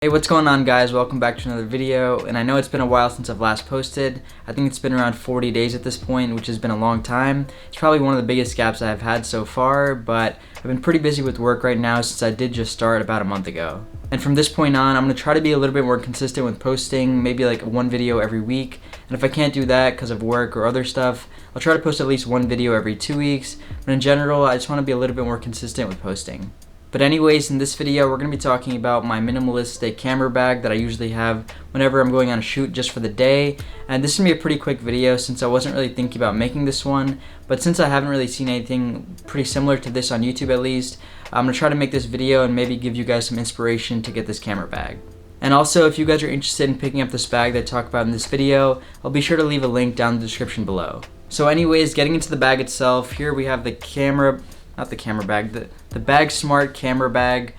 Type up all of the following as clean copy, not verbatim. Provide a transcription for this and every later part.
Hey, what's going on, guys? Welcome back to another video, and I know it's been a while since I've last posted. I think it's been around 40 days at this point, which has been a long time. It's probably one of the biggest gaps I've had so far, but I've been pretty busy with work right now since I did just start about a month ago. And from this point on, I'm going to try to be a little bit more consistent with posting, maybe like one video every week. And if I can't do that because of work or other stuff, I'll try to post at least one video every 2 weeks. But in general, I just want to be a little bit more consistent with posting. But anyways, in this video, we're going to be talking about my minimalistic camera bag that I usually have whenever I'm going on a shoot just for the day. And this is going to be a pretty quick video since I wasn't really thinking about making this one. But since I haven't really seen anything pretty similar to this on YouTube at least, I'm going to try to make this video and maybe give you guys some inspiration to get this camera bag. And also, if you guys are interested in picking up this bag that I talk about in this video, I'll be sure to leave a link down in the description below. So anyways, getting into the bag itself, here we have the the Bag Smart Camera Bag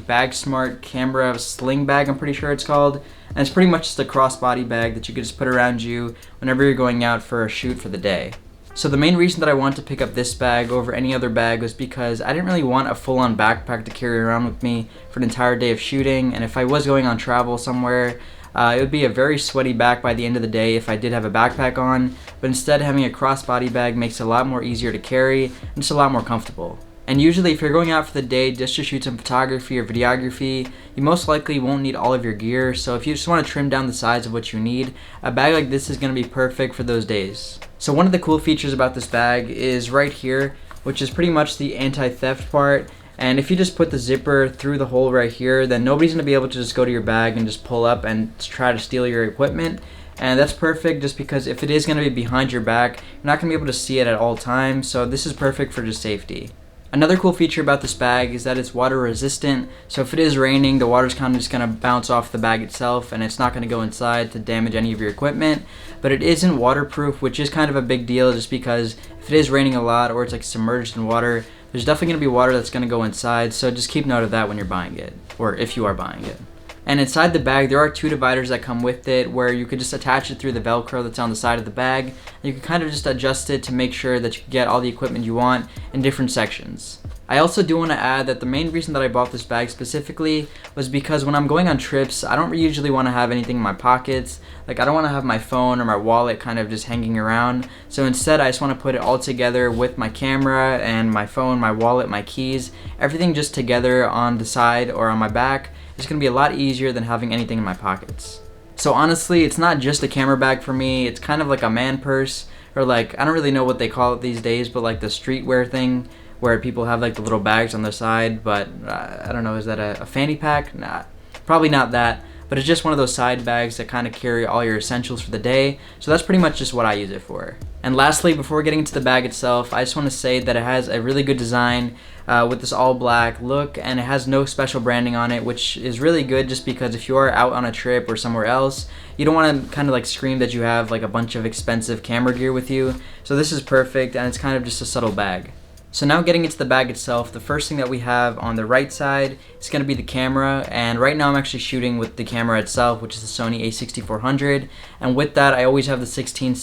Bag Smart Camera Sling Bag, I'm pretty sure it's called. And it's pretty much just a crossbody bag that you could just put around you whenever you're going out for a shoot for the day. So the main reason that I wanted to pick up this bag over any other bag was because I didn't really want a full-on backpack to carry around with me for an entire day of shooting, and if I was going on travel somewhere, it would be a very sweaty back by the end of the day if I did have a backpack on, but instead having a crossbody bag makes it a lot more easier to carry and just a lot more comfortable. And usually if you're going out for the day just to shoot some photography or videography, you most likely won't need all of your gear, so if you just want to trim down the size of what you need, a bag like this is going to be perfect for those days. So one of the cool features about this bag is right here, which is pretty much the anti-theft part. And if you just put the zipper through the hole right here, then nobody's going to be able to just go to your bag and just pull up and try to steal your equipment. And that's perfect just because if it is going to be behind your back, you're not going to be able to see it at all times. So this is perfect for just safety. Another cool feature about this bag is that it's water resistant. So if it is raining, the water's kind of just going to bounce off the bag itself and it's not going to go inside to damage any of your equipment. But it isn't waterproof, which is kind of a big deal just because if it is raining a lot or it's like submerged in water, there's definitely going to be water that's going to go inside, so just keep note of that when you're buying it, or if you are buying it. And inside the bag, there are two dividers that come with it where you could just attach it through the Velcro that's on the side of the bag, and you can kind of just adjust it to make sure that you can get all the equipment you want in different sections. I also do want to add that the main reason that I bought this bag specifically was because when I'm going on trips, I don't usually want to have anything in my pockets. Like, I don't want to have my phone or my wallet kind of just hanging around. So instead, I just want to put it all together with my camera and my phone, my wallet, my keys, everything just together on the side or on my back. It's going to be a lot easier than having anything in my pockets. So honestly, it's not just a camera bag for me. It's kind of like a man purse, or like, I don't really know what they call it these days, but like the streetwear thing where people have like the little bags on their side, but I don't know, is that a fanny pack? Nah, probably not that, but it's just one of those side bags that kind of carry all your essentials for the day, so that's pretty much just what I use it for. And lastly, before getting into the bag itself, I just want to say that it has a really good design with this all black look, and it has no special branding on it, which is really good just because if you are out on a trip or somewhere else, you don't want to kind of like scream that you have like a bunch of expensive camera gear with you, so this is perfect, and it's kind of just a subtle bag. So now getting into the bag itself, the first thing that we have on the right side is going to be the camera, and right now I'm actually shooting with the camera itself, which is the Sony a6400, and with that I always have the Sigma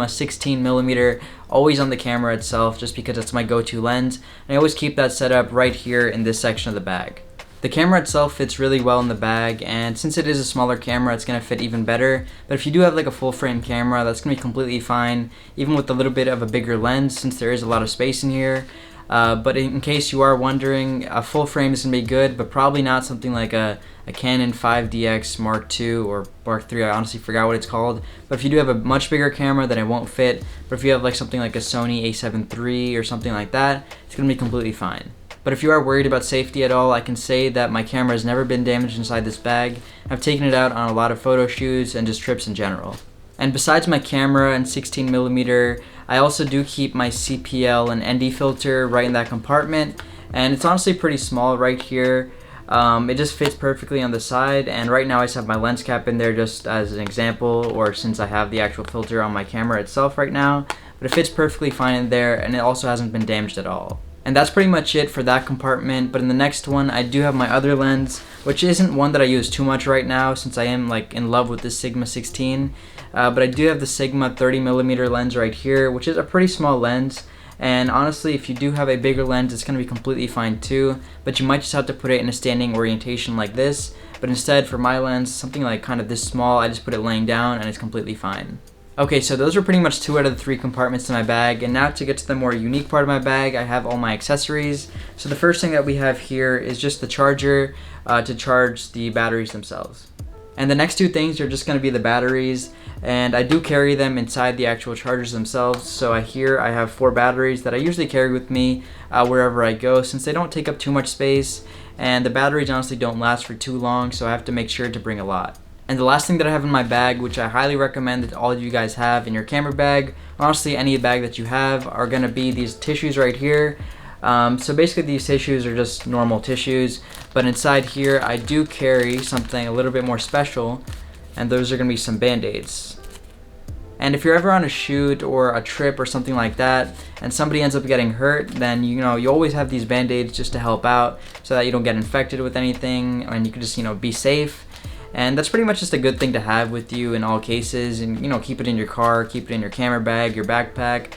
16mm always on the camera itself just because it's my go-to lens, and I always keep that set up right here in this section of the bag. The camera itself fits really well in the bag, and since it is a smaller camera, it's going to fit even better. But if you do have like a full frame camera, that's going to be completely fine, even with a little bit of a bigger lens since there is a lot of space in here. But in case you are wondering, a full frame is going to be good, but probably not something like a Canon 5DX Mark II or Mark III, I honestly forgot what it's called. But if you do have a much bigger camera, then it won't fit. But if you have like something like a Sony a7 III or something like that, it's going to be completely fine. But if you are worried about safety at all, I can say that my camera has never been damaged inside this bag. I've taken it out on a lot of photo shoots and just trips in general. And besides my camera and 16mm, I also do keep my CPL and ND filter right in that compartment. And it's honestly pretty small right here. It just fits perfectly on the side, and right now I just have my lens cap in there just as an example, or since I have the actual filter on my camera itself right now. But it fits perfectly fine in there, and it also hasn't been damaged at all. And that's pretty much it for that compartment, but in the next one I do have my other lens, which isn't one that I use too much right now since I am like in love with this Sigma 16, but I do have the Sigma 30mm lens right here, which is a pretty small lens, And honestly, if you do have a bigger lens, it's going to be completely fine too, but you might just have to put it in a standing orientation like this. But instead, for my lens, something like kind of this small, I just put it laying down and it's completely fine. Okay, so those were pretty much 2 out of the 3 compartments in my bag, and now to get to the more unique part of my bag, I have all my accessories. So the first thing that we have here is just the charger to charge the batteries themselves. And the next 2 things are just going to be the batteries, and I do carry them inside the actual chargers themselves. So here I have 4 batteries that I usually carry with me wherever I go, since they don't take up too much space, and the batteries honestly don't last for too long, so I have to make sure to bring a lot. And the last thing that I have in my bag, which I highly recommend that all of you guys have in your camera bag, honestly any bag that you have, are going to be these tissues right here. So basically these tissues are just normal tissues, but inside here I do carry something a little bit more special, and those are going to be some band-aids. And if you're ever on a shoot or a trip or something like that, and somebody ends up getting hurt, then you always have these band-aids just to help out so that you don't get infected with anything, and you can just be safe. And that's pretty much just a good thing to have with you in all cases, and keep it in your car, keep it in your camera bag, your backpack,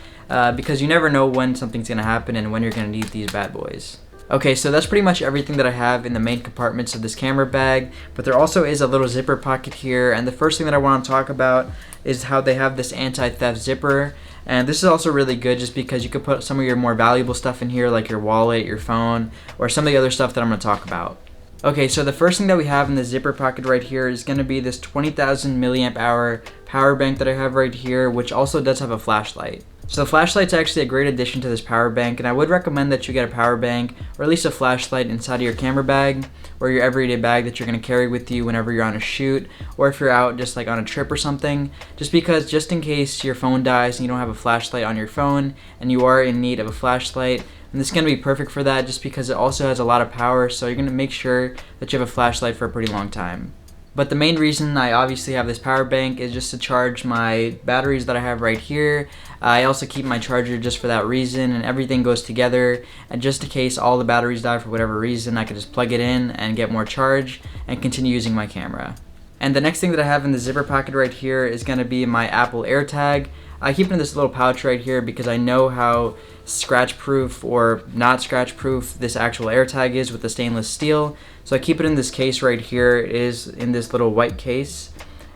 because you never know when something's gonna happen and when you're gonna need these bad boys. Okay, so that's pretty much everything that I have in the main compartments of this camera bag, but there also is a little zipper pocket here, and the first thing that I want to talk about is how they have this anti-theft zipper. And this is also really good just because you could put some of your more valuable stuff in here, like your wallet, your phone, or some of the other stuff that I'm going to talk about. Okay, so the first thing that we have in the zipper pocket right here is going to be this 20,000 milliamp hour power bank that I have right here, which also does have a flashlight. So the flashlight's actually a great addition to this power bank, and I would recommend that you get a power bank or at least a flashlight inside of your camera bag or your everyday bag that you're going to carry with you whenever you're on a shoot, or if you're out just like on a trip or something, just in case your phone dies and you don't have a flashlight on your phone and you are in need of a flashlight. And this is going to be perfect for that just because it also has a lot of power, so you're going to make sure that you have a flashlight for a pretty long time. But the main reason I obviously have this power bank is just to charge my batteries that I have right here. I also keep my charger just for that reason, and everything goes together. And just in case all the batteries die for whatever reason, I can just plug it in and get more charge and continue using my camera. And the next thing that I have in the zipper pocket right here is going to be my Apple AirTag. I keep it in this little pouch right here because I know how scratch proof or not scratch proof this actual AirTag is with the stainless steel. So I keep it in this case right here. It is in this little white case.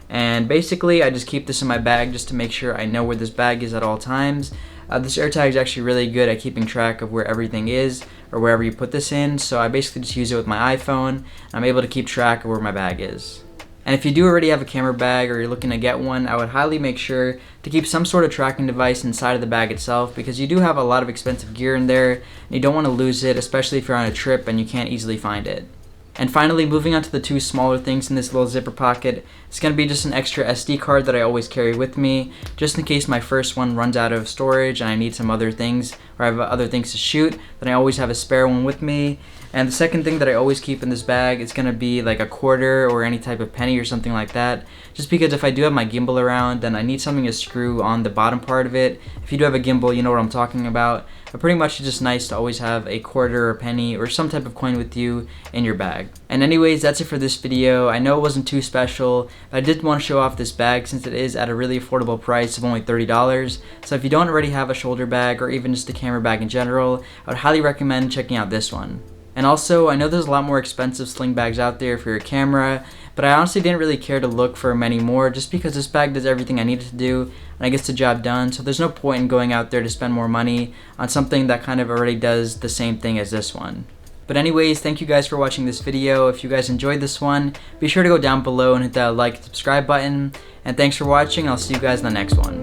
And basically I just keep this in my bag just to make sure I know where this bag is at all times. This AirTag is actually really good at keeping track of where everything is or wherever you put this in. So I basically just use it with my iPhone, and I'm able to keep track of where my bag is. And if you do already have a camera bag or you're looking to get one, I would highly make sure to keep some sort of tracking device inside of the bag itself, because you do have a lot of expensive gear in there and you don't want to lose it, especially if you're on a trip and you can't easily find it. And finally, moving on to the 2 smaller things in this little zipper pocket, it's going to be just an extra SD card that I always carry with me, just in case my first one runs out of storage and I need some other things, or I have other things to shoot, then I always have a spare one with me. And the second thing that I always keep in this bag is going to be like a quarter or any type of penny or something like that, just because if I do have my gimbal around, then I need something to screw on the bottom part of it. If you do have a gimbal, you know what I'm talking about. But pretty much it's just nice to always have a quarter or penny or some type of coin with you in your bag. And anyways, that's it for this video. I know it wasn't too special, but I did want to show off this bag since it is at a really affordable price of only $30. So if you don't already have a shoulder bag or even just a camera bag in general, I would highly recommend checking out this one. And also, I know there's a lot more expensive sling bags out there for your camera, but I honestly didn't really care to look for many more just because this bag does everything I needed to do and I gets the job done, so there's no point in going out there to spend more money on something that kind of already does the same thing as this one. But anyways, thank you guys for watching this video. If you guys enjoyed this one, be sure to go down below and hit that like and subscribe button. And thanks for watching, I'll see you guys in the next one.